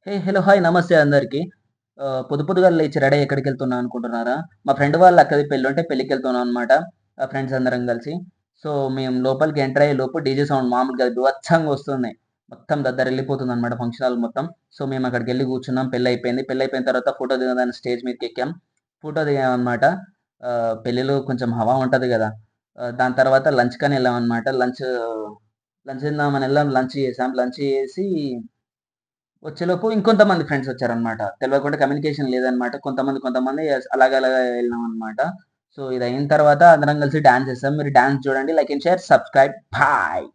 Hello. Hi. నమస్తే అందరికి. పొద్దుగాల లేచి రెడీ అయ్యి ఎక్కడికెళ్తున్నా అనుకుంటున్నారా? మా ఫ్రెండ్ వాళ్ళ అక్కది పెళ్ళుంటే పెళ్ళికెళ్తున్నాం అనమాట. ఫ్రెండ్స్ అందరం కలిసి. సో, మేము లోపలికి ఎంటర్ అయ్యే లోపు డీజే సౌండ్ మామూలుగా కాదు బీభత్సంగా వస్తుంది. మొత్తం దద్దరిల్లిపోతుందనమాట ఫంక్షన్ హాల్ మొత్తం. సో, మేము అక్కడికెళ్లి కూర్చున్నాం. పెళ్లయిపోయింది. పెళ్లయిపోయిన తర్వాత ఫోటో దిగడానికి స్టేజ్ మీదకెక్కాం. ఫోటో దిగామనమాట. పెళ్ళిలో కొంచెం హవా ఉంటది గదా! దాని తర్వాత లంచ్‌కని ఎళ్ళామనమాట. లంచ్ తిందామని ఎళ్ళాం. లంచ్ చేసాం. లంచ్ చేసి వచ్చేలోపు ఇంకొంతమంది ఫ్రెండ్స్ వచ్చారనమాట. తెలవకుండా కమ్యూనికేషన్ లేదనమాట. కొంతమంది అలాగలాగా ఎళ్ళినామనమాట. సో, ఇదయిన తర్వాత అందరం కలిసి డాన్స్ చేసాం. మీరు డాన్స్ చూడండి. Like and share, subscribe. Bye.